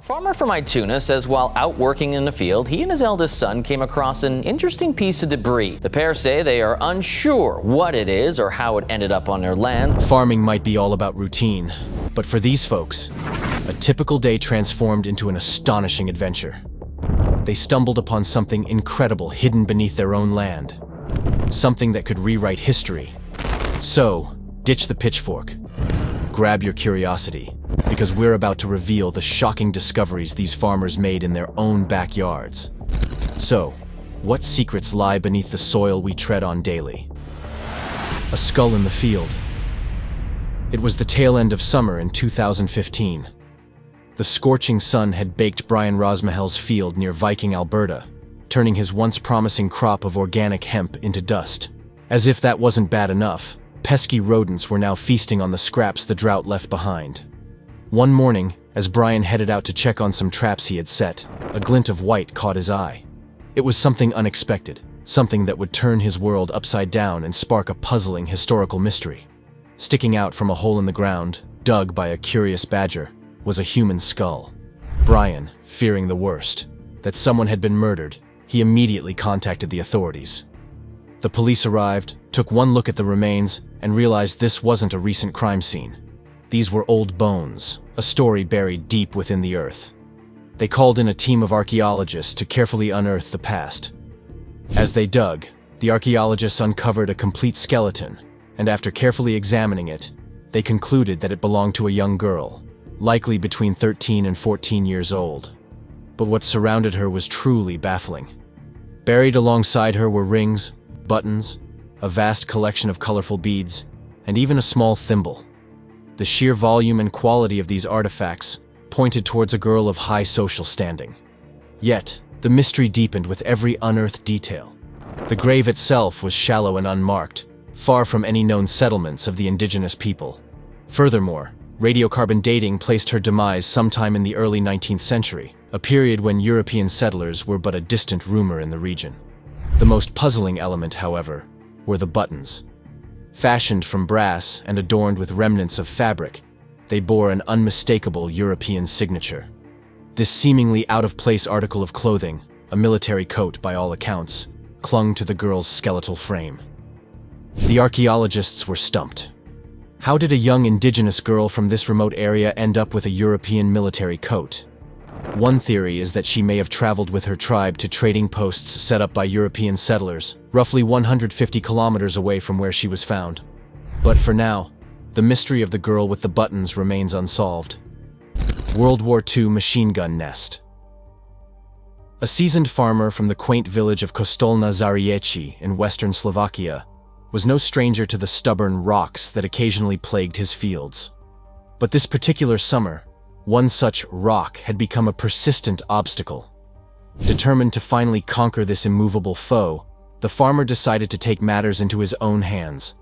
A farmer from Ituna says while out working in the field, he and his eldest son came across an interesting piece of debris. The pair say they are unsure what it is or how it ended up on their land. Farming might be all about routine, but for these folks, a typical day transformed into an astonishing adventure. They stumbled upon something incredible hidden beneath their own land. Something that could rewrite history. So, ditch the pitchfork. Grab your curiosity, because we're about to reveal the shocking discoveries these farmers made in their own backyards. So, what secrets lie beneath the soil we tread on daily? A skull in the field. It was the tail end of summer in 2015. The scorching sun had baked Brian Rosmahel's field near Viking, Alberta, turning his once promising crop of organic hemp into dust. As if that wasn't bad enough, pesky rodents were now feasting on the scraps the drought left behind. One morning, as Brian headed out to check on some traps he had set, a glint of white caught his eye. It was something unexpected, something that would turn his world upside down and spark a puzzling historical mystery. Sticking out from a hole in the ground, dug by a curious badger, was a human skull. Brian, fearing the worst, that someone had been murdered, he immediately contacted the authorities. The police arrived, took one look at the remains, and realized this wasn't a recent crime scene. These were old bones, a story buried deep within the earth. They called in a team of archaeologists to carefully unearth the past. As they dug, the archaeologists uncovered a complete skeleton, and after carefully examining it, they concluded that it belonged to a young girl, likely between 13 and 14 years old. But what surrounded her was truly baffling. Buried alongside her were rings, buttons, a vast collection of colorful beads, and even a small thimble. The sheer volume and quality of these artifacts pointed towards a girl of high social standing. Yet, the mystery deepened with every unearthed detail. The grave itself was shallow and unmarked, far from any known settlements of the indigenous people. Furthermore, radiocarbon dating placed her demise sometime in the early 19th century, a period when European settlers were but a distant rumor in the region. The most puzzling element, however, were the buttons. Fashioned from brass and adorned with remnants of fabric, they bore an unmistakable European signature. This seemingly out-of-place article of clothing, a military coat by all accounts, clung to the girl's skeletal frame. The archaeologists were stumped. How did a young indigenous girl from this remote area end up with a European military coat? One theory is that she may have traveled with her tribe to trading posts set up by European settlers, roughly 150 kilometers away from where she was found. But for now, the mystery of the girl with the buttons remains unsolved. World War II machine gun nest. A seasoned farmer from the quaint village of Kostolna Zarieci in western Slovakia was no stranger to the stubborn rocks that occasionally plagued his fields. But this particular summer, one such rock had become a persistent obstacle. Determined to finally conquer this immovable foe, the farmer decided to take matters into his own hands.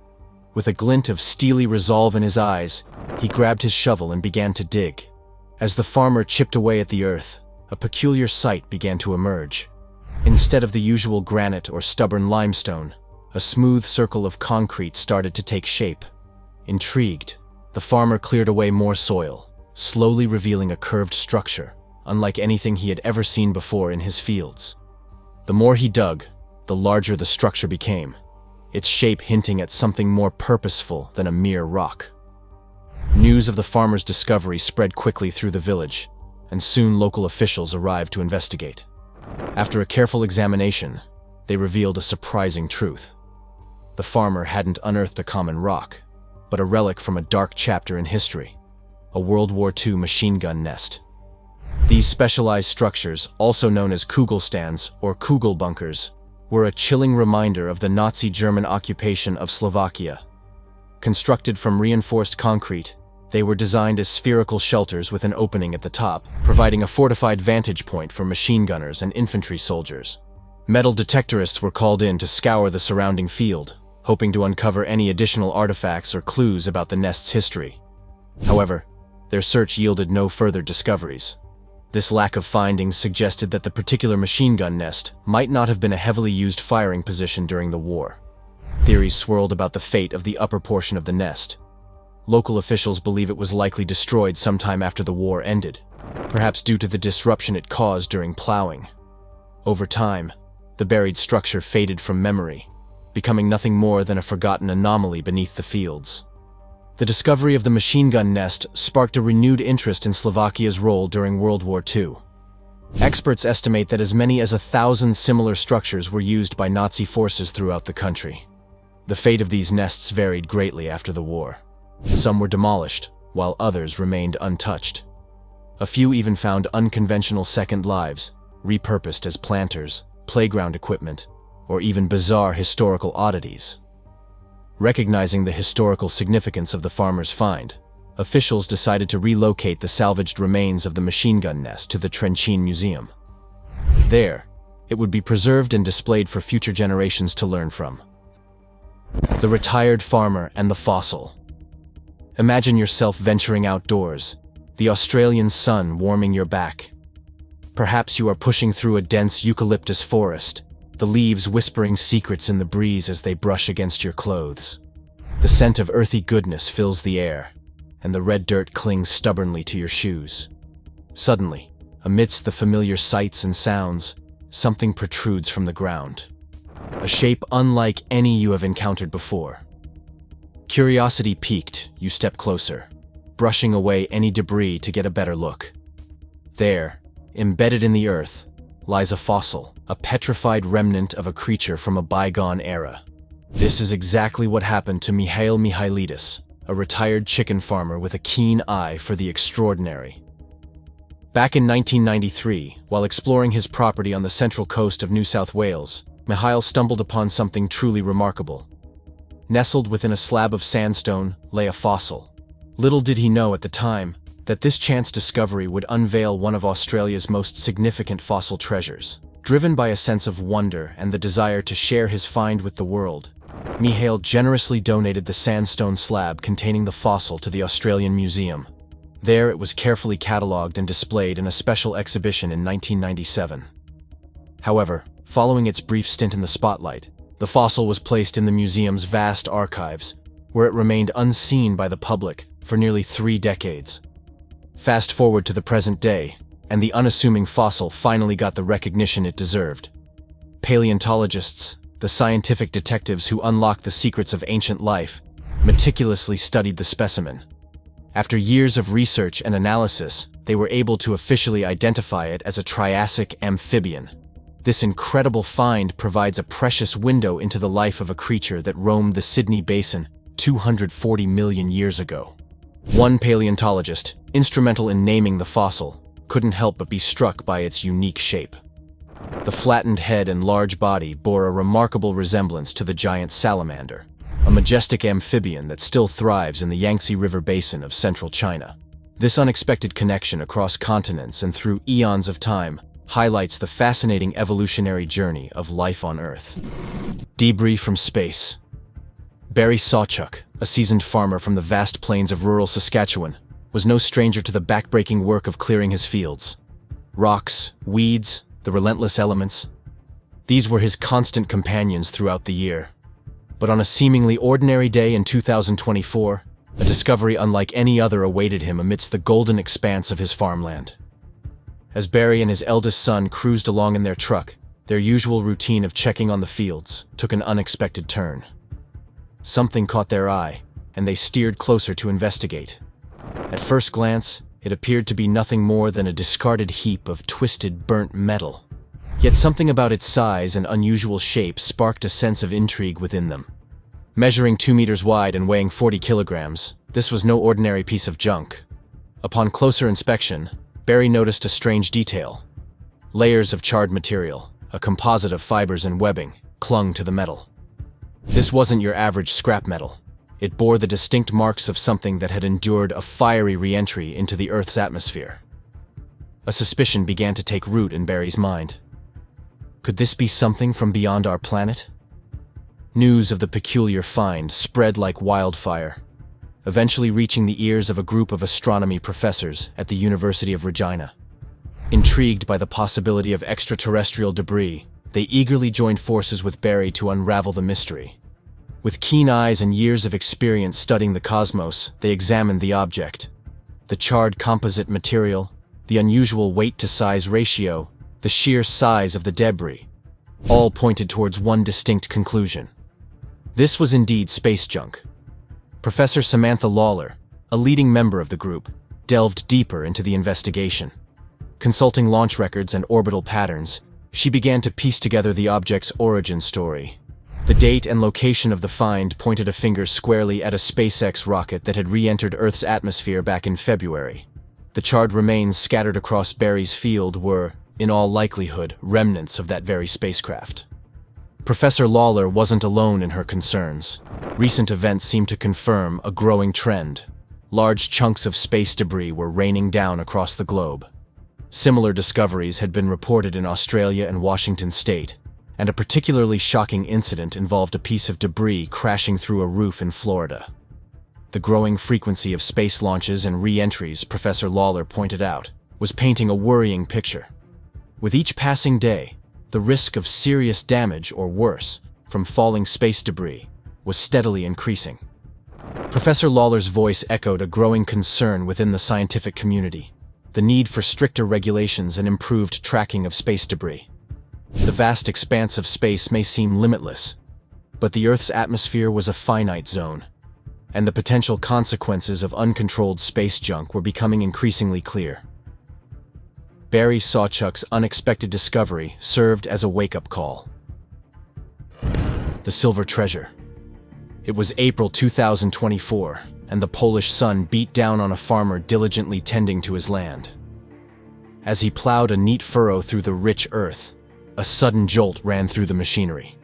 With a glint of steely resolve in his eyes, he grabbed his shovel and began to dig. As the farmer chipped away at the earth, a peculiar sight began to emerge. Instead of the usual granite or stubborn limestone, a smooth circle of concrete started to take shape. Intrigued, the farmer cleared away more soil, slowly revealing a curved structure, unlike anything he had ever seen before in his fields. The more he dug, the larger the structure became, its shape hinting at something more purposeful than a mere rock. News of the farmer's discovery spread quickly through the village, and soon local officials arrived to investigate. After a careful examination, they revealed a surprising truth. The farmer hadn't unearthed a common rock, but a relic from a dark chapter in history. A World War II machine gun nest. These specialized structures, also known as Kugelstands or Kugelbunkers, were a chilling reminder of the Nazi German occupation of Slovakia. Constructed from reinforced concrete, they were designed as spherical shelters with an opening at the top, providing a fortified vantage point for machine gunners and infantry soldiers. Metal detectorists were called in to scour the surrounding field, hoping to uncover any additional artifacts or clues about the nest's history. However, their search yielded no further discoveries. This lack of findings suggested that the particular machine gun nest might not have been a heavily used firing position during the war. Theories swirled about the fate of the upper portion of the nest. Local officials believe it was likely destroyed sometime after the war ended, perhaps due to the disruption it caused during plowing. Over time, the buried structure faded from memory, becoming nothing more than a forgotten anomaly beneath the fields. The discovery of the machine gun nest sparked a renewed interest in Slovakia's role during World War II. Experts estimate that as many as 1,000 similar structures were used by Nazi forces throughout the country. The fate of these nests varied greatly after the war. Some were demolished, while others remained untouched. A few even found unconventional second lives, repurposed as planters, playground equipment, or even bizarre historical oddities. Recognizing the historical significance of the farmer's find, officials decided to relocate the salvaged remains of the machine gun nest to the Trenčín Museum. There, it would be preserved and displayed for future generations to learn from. The retired farmer and the fossil. Imagine yourself venturing outdoors, the Australian sun warming your back. Perhaps you are pushing through a dense eucalyptus forest, the leaves whispering secrets in the breeze as they brush against your clothes. The scent of earthy goodness fills the air, and the red dirt clings stubbornly to your shoes. Suddenly, amidst the familiar sights and sounds, something protrudes from the ground. A shape unlike any you have encountered before. Curiosity piqued, you step closer, brushing away any debris to get a better look. There, embedded in the earth, lies a fossil, a petrified remnant of a creature from a bygone era. This is exactly what happened to Mihail Mihailidis, a retired chicken farmer with a keen eye for the extraordinary. Back in 1993, while exploring his property on the central coast of New South Wales, Mihail stumbled upon something truly remarkable. Nestled within a slab of sandstone lay a fossil. Little did he know at the time that this chance discovery would unveil one of Australia's most significant fossil treasures. Driven by a sense of wonder and the desire to share his find with the world, Mihail generously donated the sandstone slab containing the fossil to the Australian Museum. There it was carefully catalogued and displayed in a special exhibition in 1997. However, following its brief stint in the spotlight, the fossil was placed in the museum's vast archives, where it remained unseen by the public for nearly 3 decades. Fast forward to the present day, and the unassuming fossil finally got the recognition it deserved. Paleontologists, the scientific detectives who unlocked the secrets of ancient life, meticulously studied the specimen. After years of research and analysis, they were able to officially identify it as a Triassic amphibian. This incredible find provides a precious window into the life of a creature that roamed the Sydney Basin 240 million years ago. One paleontologist, instrumental in naming the fossil, couldn't help but be struck by its unique shape. The flattened head and large body bore a remarkable resemblance to the giant salamander, a majestic amphibian that still thrives in the Yangtze River basin of central China. This unexpected connection across continents and through eons of time highlights the fascinating evolutionary journey of life on Earth. Debris from space. Barry Sawchuk, a seasoned farmer from the vast plains of rural Saskatchewan, was no stranger to the backbreaking work of clearing his fields. Rocks, weeds, the relentless elements. These were his constant companions throughout the year. But on a seemingly ordinary day in 2024, a discovery unlike any other awaited him amidst the golden expanse of his farmland. As Barry and his eldest son cruised along in their truck, their usual routine of checking on the fields took an unexpected turn. Something caught their eye, and they steered closer to investigate. At first glance, it appeared to be nothing more than a discarded heap of twisted, burnt metal. Yet something about its size and unusual shape sparked a sense of intrigue within them. Measuring 2 meters wide and weighing 40 kilograms, this was no ordinary piece of junk. Upon closer inspection, Barry noticed a strange detail. Layers of charred material, a composite of fibers and webbing, clung to the metal. This wasn't your average scrap metal. It bore the distinct marks of something that had endured a fiery re-entry into the Earth's atmosphere. A suspicion began to take root in Barry's mind. Could this be something from beyond our planet? News of the peculiar find spread like wildfire, eventually reaching the ears of a group of astronomy professors at the University of Regina. Intrigued by the possibility of extraterrestrial debris, they eagerly joined forces with Barry to unravel the mystery. With keen eyes and years of experience studying the cosmos, they examined the object. The charred composite material, the unusual weight-to-size ratio, the sheer size of the debris, all pointed towards one distinct conclusion. This was indeed space junk. Professor Samantha Lawler, a leading member of the group, delved deeper into the investigation. Consulting launch records and orbital patterns, she began to piece together the object's origin story. The date and location of the find pointed a finger squarely at a SpaceX rocket that had re-entered Earth's atmosphere back in February. The charred remains scattered across Barry's field were, in all likelihood, remnants of that very spacecraft. Professor Lawler wasn't alone in her concerns. Recent events seemed to confirm a growing trend. Large chunks of space debris were raining down across the globe. Similar discoveries had been reported in Australia and Washington state, and a particularly shocking incident involved a piece of debris crashing through a roof in Florida. The growing frequency of space launches and re-entries, Professor Lawler pointed out, was painting a worrying picture. With each passing day, the risk of serious damage or worse from falling space debris was steadily increasing. Professor Lawler's voice echoed a growing concern within the scientific community, the need for stricter regulations and improved tracking of space debris. The vast expanse of space may seem limitless, but the Earth's atmosphere was a finite zone, and the potential consequences of uncontrolled space junk were becoming increasingly clear. Barry Sawchuk's unexpected discovery served as a wake-up call. The silver treasure. It was April 2024, and the Polish sun beat down on a farmer diligently tending to his land. As he plowed a neat furrow through the rich earth, a sudden jolt ran through the machinery.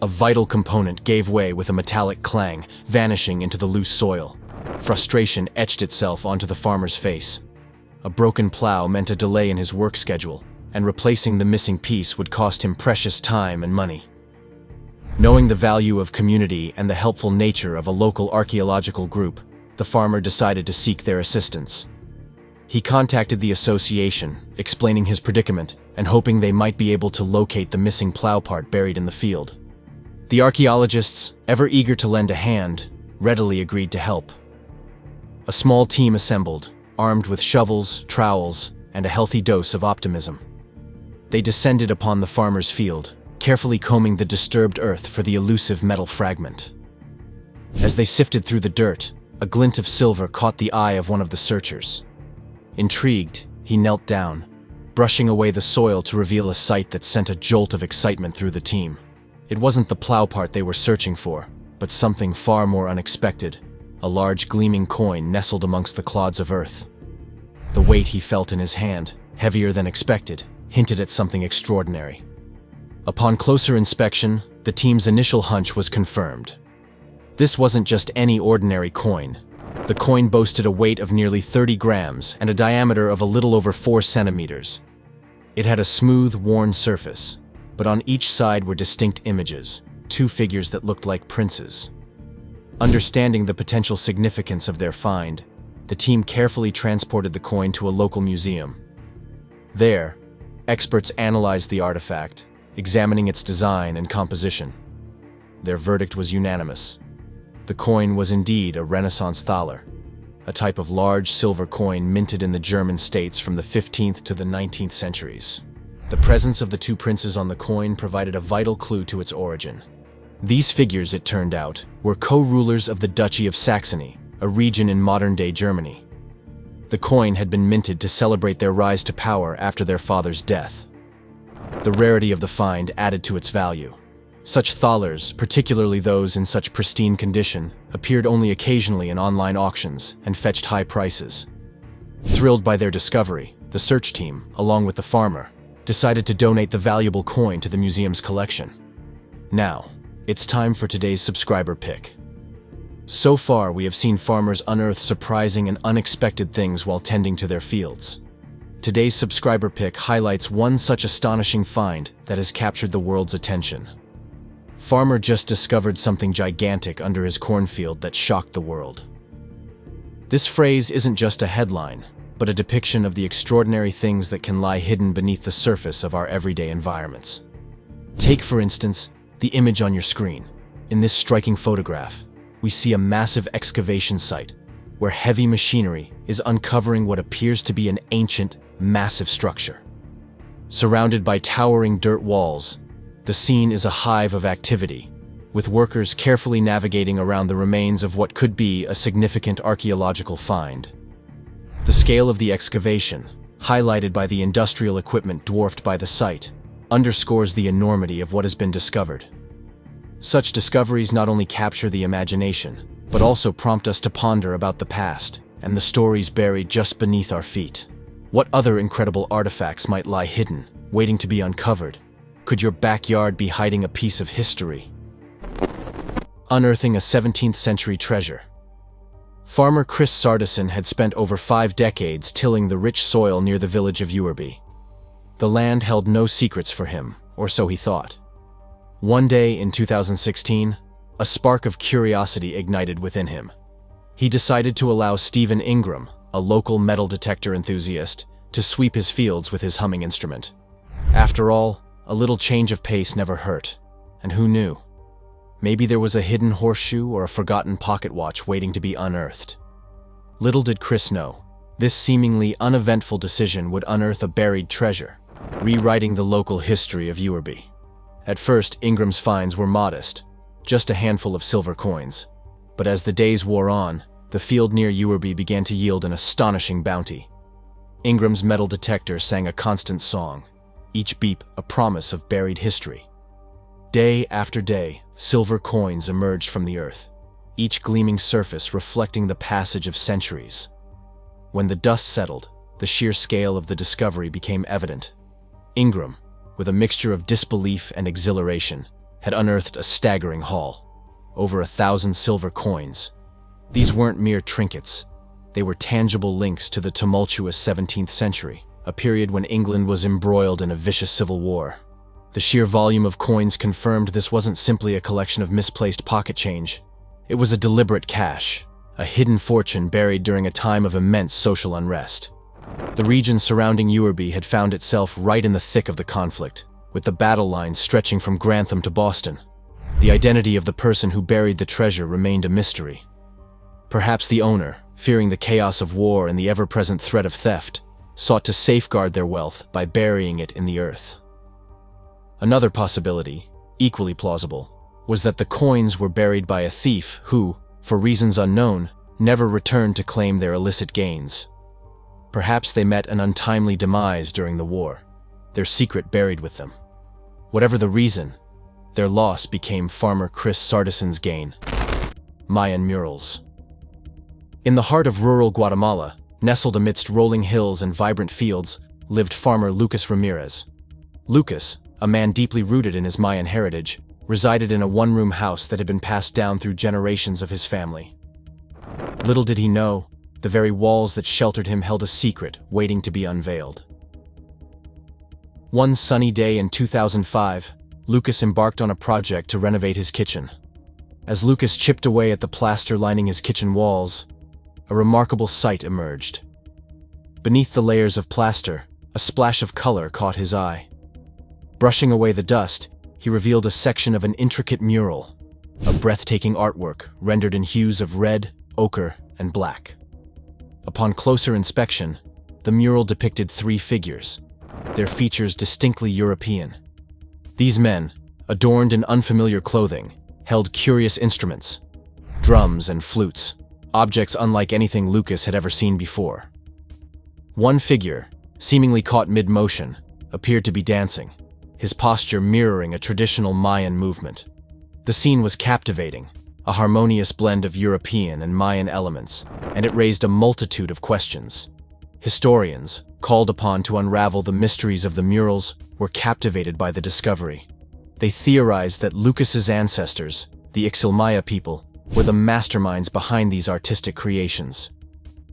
A vital component gave way with a metallic clang, vanishing into the loose soil. Frustration etched itself onto the farmer's face. A broken plow meant a delay in his work schedule, and replacing the missing piece would cost him precious time and money. Knowing the value of community and the helpful nature of a local archaeological group, the farmer decided to seek their assistance. He contacted the association, explaining his predicament and hoping they might be able to locate the missing plow part buried in the field. The archaeologists, ever eager to lend a hand, readily agreed to help. A small team assembled, armed with shovels, trowels, and a healthy dose of optimism. They descended upon the farmer's field, carefully combing the disturbed earth for the elusive metal fragment. As they sifted through the dirt, a glint of silver caught the eye of one of the searchers. Intrigued, he knelt down, brushing away the soil to reveal a sight that sent a jolt of excitement through the team. It wasn't the plow part they were searching for, but something far more unexpected, a large gleaming coin nestled amongst the clods of earth. The weight he felt in his hand, heavier than expected, hinted at something extraordinary. Upon closer inspection, the team's initial hunch was confirmed. This wasn't just any ordinary coin. The coin boasted a weight of nearly 30 grams and a diameter of a little over 4 centimeters. It had a smooth, worn surface, but on each side were distinct images, two figures that looked like princes. Understanding the potential significance of their find, the team carefully transported the coin to a local museum. There, experts analyzed the artifact, examining its design and composition. Their verdict was unanimous. The coin was indeed a Renaissance thaler, a type of large silver coin minted in the German states from the 15th to the 19th centuries. The presence of the two princes on the coin provided a vital clue to its origin. These figures, it turned out, were co-rulers of the Duchy of Saxony, a region in modern-day Germany. The coin had been minted to celebrate their rise to power after their father's death. The rarity of the find added to its value. Such thalers, particularly those in such pristine condition, appeared only occasionally in online auctions and fetched high prices. Thrilled by their discovery, the search team, along with the farmer, decided to donate the valuable coin to the museum's collection. Now, it's time for today's subscriber pick. So far, we have seen farmers unearth surprising and unexpected things while tending to their fields. Today's subscriber pick highlights one such astonishing find that has captured the world's attention. Farmer just discovered something gigantic under his cornfield that shocked the world. This phrase isn't just a headline, but a depiction of the extraordinary things that can lie hidden beneath the surface of our everyday environments. Take, for instance, the image on your screen. In this striking photograph, we see a massive excavation site where heavy machinery is uncovering what appears to be an ancient, massive structure. Surrounded by towering dirt walls, the scene is a hive of activity, with workers carefully navigating around the remains of what could be a significant archaeological find. The scale of the excavation, highlighted by the industrial equipment dwarfed by the site, underscores the enormity of what has been discovered. Such discoveries not only capture the imagination, but also prompt us to ponder about the past and the stories buried just beneath our feet. What other incredible artifacts might lie hidden, waiting to be uncovered? Could your backyard be hiding a piece of history? Unearthing a 17th century treasure. Farmer Chris Sardison had spent over 5 decades tilling the rich soil near the village of Ewerby. The land held no secrets for him, or so he thought. One day in 2016, a spark of curiosity ignited within him. He decided to allow Stephen Ingram, a local metal detector enthusiast, to sweep his fields with his humming instrument. After all, a little change of pace never hurt. And who knew? Maybe there was a hidden horseshoe or a forgotten pocket watch waiting to be unearthed. Little did Chris know, this seemingly uneventful decision would unearth a buried treasure, rewriting the local history of Ewerby. At first, Ingram's finds were modest, just a handful of silver coins. But as the days wore on, the field near Ewerby began to yield an astonishing bounty. Ingram's metal detector sang a constant song, each beep a promise of buried history. Day after day, silver coins emerged from the earth, each gleaming surface reflecting the passage of centuries. When the dust settled, the sheer scale of the discovery became evident. Ingram, with a mixture of disbelief and exhilaration, had unearthed a staggering haul. Over 1,000 silver coins. These weren't mere trinkets. They were tangible links to the tumultuous 17th century, a period when England was embroiled in a vicious civil war. The sheer volume of coins confirmed this wasn't simply a collection of misplaced pocket change. It was a deliberate cache, a hidden fortune buried during a time of immense social unrest. The region surrounding Ewerby had found itself right in the thick of the conflict, with the battle lines stretching from Grantham to Boston. The identity of the person who buried the treasure remained a mystery. Perhaps the owner, fearing the chaos of war and the ever-present threat of theft, sought to safeguard their wealth by burying it in the earth. Another possibility, equally plausible, was that the coins were buried by a thief who, for reasons unknown, never returned to claim their illicit gains. Perhaps they met an untimely demise during the war, their secret buried with them. Whatever the reason, their loss became Farmer Chris Sardison's gain. Mayan murals. In the heart of rural Guatemala, nestled amidst rolling hills and vibrant fields, lived farmer Lucas Ramirez. Lucas, a man deeply rooted in his Mayan heritage, resided in a one-room house that had been passed down through generations of his family. Little did he know, the very walls that sheltered him held a secret waiting to be unveiled. One sunny day in 2005, Lucas embarked on a project to renovate his kitchen. As Lucas chipped away at the plaster lining his kitchen walls, a remarkable sight emerged. Beneath the layers of plaster, a splash of color caught his eye. Brushing away the dust, he revealed a section of an intricate mural, a breathtaking artwork rendered in hues of red, ochre, and black. Upon closer inspection, the mural depicted 3 figures, their features distinctly European. These men, adorned in unfamiliar clothing, held curious instruments, drums and flutes, objects unlike anything Lucas had ever seen before. One figure, seemingly caught mid-motion, appeared to be dancing, his posture mirroring a traditional Mayan movement. The scene was captivating, a harmonious blend of European and Mayan elements, and it raised a multitude of questions. Historians, called upon to unravel the mysteries of the murals, were captivated by the discovery. They theorized that Lucas's ancestors, the Ixil people, were the masterminds behind these artistic creations.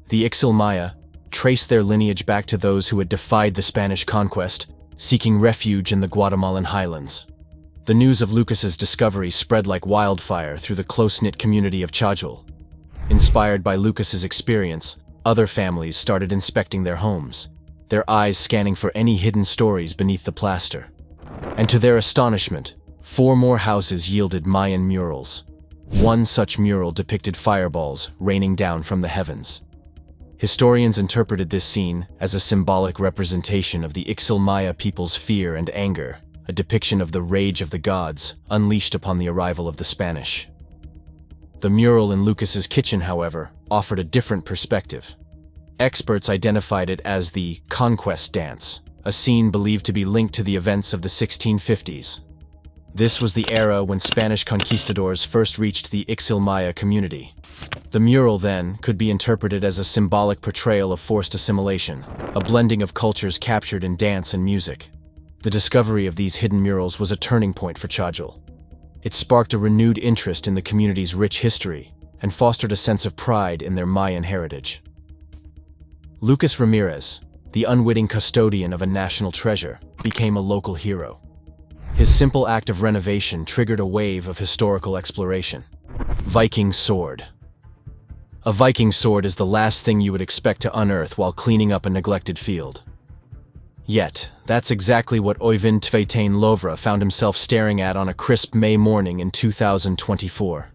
The Ixil traced their lineage back to those who had defied the Spanish conquest, seeking refuge in the Guatemalan highlands. The news of Lucas's discovery spread like wildfire through the close-knit community of Chajul. Inspired by Lucas's experience, other families started inspecting their homes, their eyes scanning for any hidden stories beneath the plaster. And to their astonishment, 4 more houses yielded Mayan murals. One such mural depicted fireballs raining down from the heavens. Historians interpreted this scene as a symbolic representation of the Ixil Maya people's fear and anger, a depiction of the rage of the gods unleashed upon the arrival of the Spanish. The mural in Lucas's kitchen, however, offered a different perspective. Experts identified it as the conquest dance, a scene believed to be linked to the events of the 1650s. This was the era when Spanish conquistadors first reached the Ixil Maya community. The mural, then, could be interpreted as a symbolic portrayal of forced assimilation, a blending of cultures captured in dance and music. The discovery of these hidden murals was a turning point for Chajul. It sparked a renewed interest in the community's rich history and fostered a sense of pride in their Mayan heritage. Lucas Ramirez, the unwitting custodian of a national treasure, became a local hero. His simple act of renovation triggered a wave of historical exploration. Viking sword. A Viking sword is the last thing you would expect to unearth while cleaning up a neglected field. Yet, that's exactly what Øyvind Tvetein Lovra found himself staring at on a crisp May morning in 2024.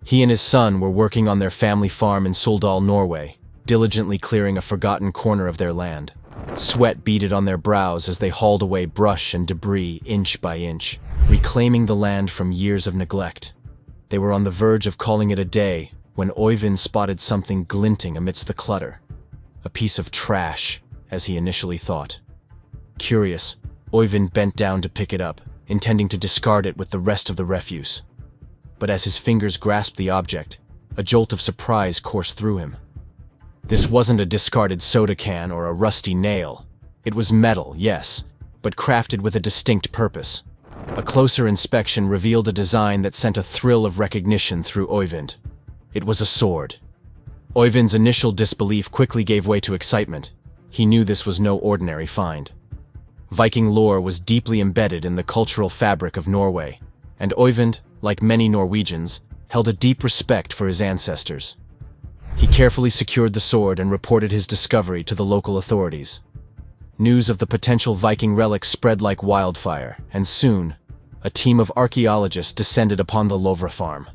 He and his son were working on their family farm in Suldal, Norway, diligently clearing a forgotten corner of their land. Sweat beaded on their brows as they hauled away brush and debris inch by inch, reclaiming the land from years of neglect. They were on the verge of calling it a day when Øyvind spotted something glinting amidst the clutter. A piece of trash, as he initially thought. Curious, Øyvind bent down to pick it up, intending to discard it with the rest of the refuse. But as his fingers grasped the object, a jolt of surprise coursed through him. This wasn't a discarded soda can or a rusty nail. It was metal, yes, but crafted with a distinct purpose. A closer inspection revealed a design that sent a thrill of recognition through Øyvind. It was a sword. Øyvind's initial disbelief quickly gave way to excitement. He knew this was no ordinary find. Viking lore was deeply embedded in the cultural fabric of Norway, and Øyvind, like many Norwegians, held a deep respect for his ancestors. He carefully secured the sword and reported his discovery to the local authorities. News of the potential Viking relic spread like wildfire, and soon, a team of archaeologists descended upon the Lovra farm.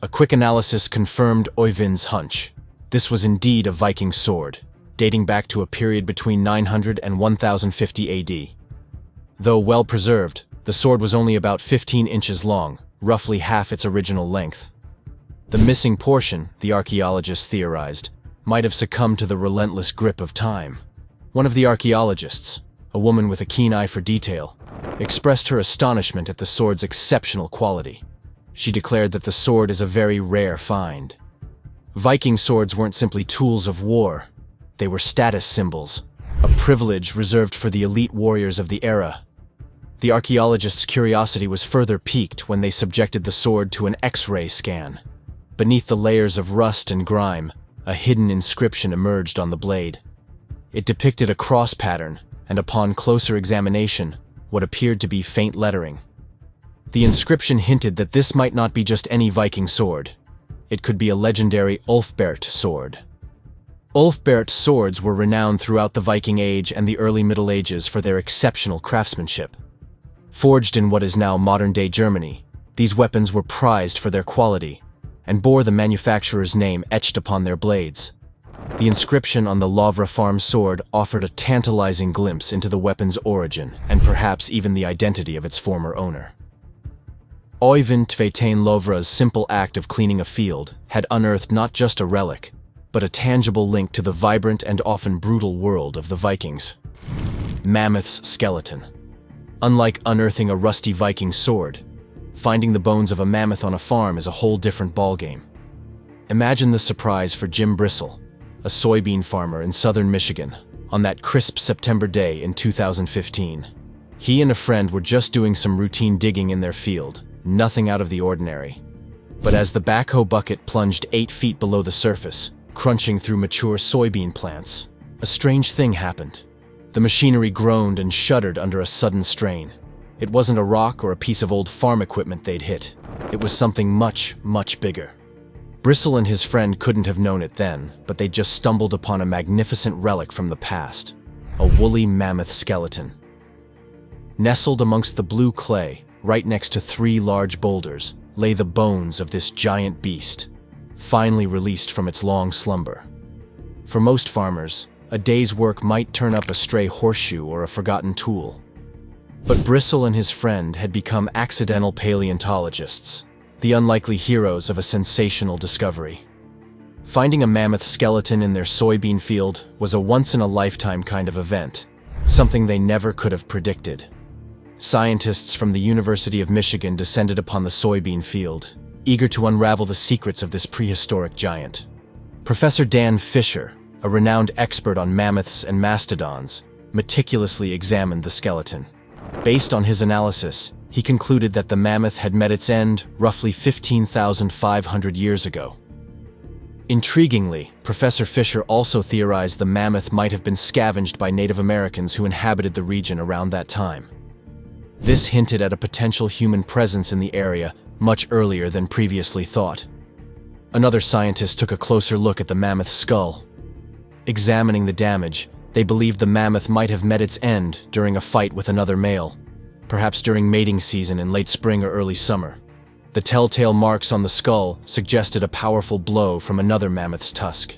A quick analysis confirmed Øyvind's hunch. This was indeed a Viking sword, dating back to a period between 900 and 1050 AD. Though well preserved, the sword was only about 15 inches long, roughly half its original length. The missing portion, the archaeologists theorized, might have succumbed to the relentless grip of time. One of the archaeologists, a woman with a keen eye for detail, expressed her astonishment at the sword's exceptional quality. She declared that the sword is a very rare find. Viking swords weren't simply tools of war. They were status symbols, a privilege reserved for the elite warriors of the era. The archaeologist's curiosity was further piqued when they subjected the sword to an X-ray scan. Beneath the layers of rust and grime, a hidden inscription emerged on the blade. It depicted a cross pattern, and upon closer examination, what appeared to be faint lettering. The inscription hinted that this might not be just any Viking sword. It could be a legendary Ulfberht sword. Ulfberht swords were renowned throughout the Viking Age and the early Middle Ages for their exceptional craftsmanship. Forged in what is now modern-day Germany, these weapons were prized for their quality and bore the manufacturer's name etched upon their blades. The inscription on the Lovra farm sword offered a tantalizing glimpse into the weapon's origin and perhaps even the identity of its former owner. Øyvind Tvetein Lovra's simple act of cleaning a field had unearthed not just a relic, but a tangible link to the vibrant and often brutal world of the Vikings. Mammoth's skeleton. Unlike unearthing a rusty Viking sword, finding the bones of a mammoth on a farm is a whole different ballgame. Imagine the surprise for Jim Bristle, a soybean farmer in southern Michigan, on that crisp September day in 2015. He and a friend were just doing some routine digging in their field, nothing out of the ordinary. But as the backhoe bucket plunged 8 feet below the surface, crunching through mature soybean plants, a strange thing happened. The machinery groaned and shuddered under a sudden strain. It wasn't a rock or a piece of old farm equipment they'd hit. It was something much, much bigger. Bristle and his friend couldn't have known it then, but they'd just stumbled upon a magnificent relic from the past, a woolly mammoth skeleton. Nestled amongst the blue clay, right next to 3 large boulders, lay the bones of this giant beast, finally released from its long slumber. For most farmers, a day's work might turn up a stray horseshoe or a forgotten tool. But Bristle and his friend had become accidental paleontologists, the unlikely heroes of a sensational discovery. Finding a mammoth skeleton in their soybean field was a once-in-a-lifetime kind of event, something they never could have predicted. Scientists from the University of Michigan descended upon the soybean field, eager to unravel the secrets of this prehistoric giant. Professor Dan Fisher, a renowned expert on mammoths and mastodons, meticulously examined the skeleton. Based on his analysis, he concluded that the mammoth had met its end roughly 15,500 years ago. Intriguingly, Professor Fisher also theorized the mammoth might have been scavenged by Native Americans who inhabited the region around that time. This hinted at a potential human presence in the area much earlier than previously thought. Another scientist took a closer look at the mammoth's skull. Examining the damage, they believed the mammoth might have met its end during a fight with another male, perhaps during mating season in late spring or early summer. The telltale marks on the skull suggested a powerful blow from another mammoth's tusk.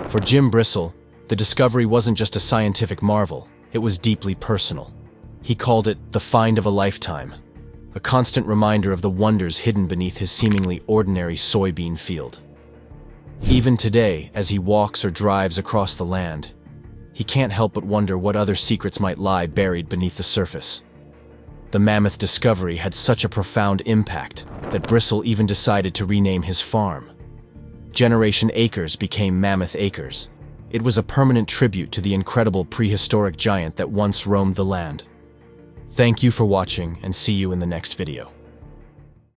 For Jim Bristle, the discovery wasn't just a scientific marvel, it was deeply personal. He called it the find of a lifetime, a constant reminder of the wonders hidden beneath his seemingly ordinary soybean field. Even today, as he walks or drives across the land, he can't help but wonder what other secrets might lie buried beneath the surface. The mammoth discovery had such a profound impact that Bristle even decided to rename his farm. Generation Acres became Mammoth Acres. It was a permanent tribute to the incredible prehistoric giant that once roamed the land. Thank you for watching, and see you in the next video.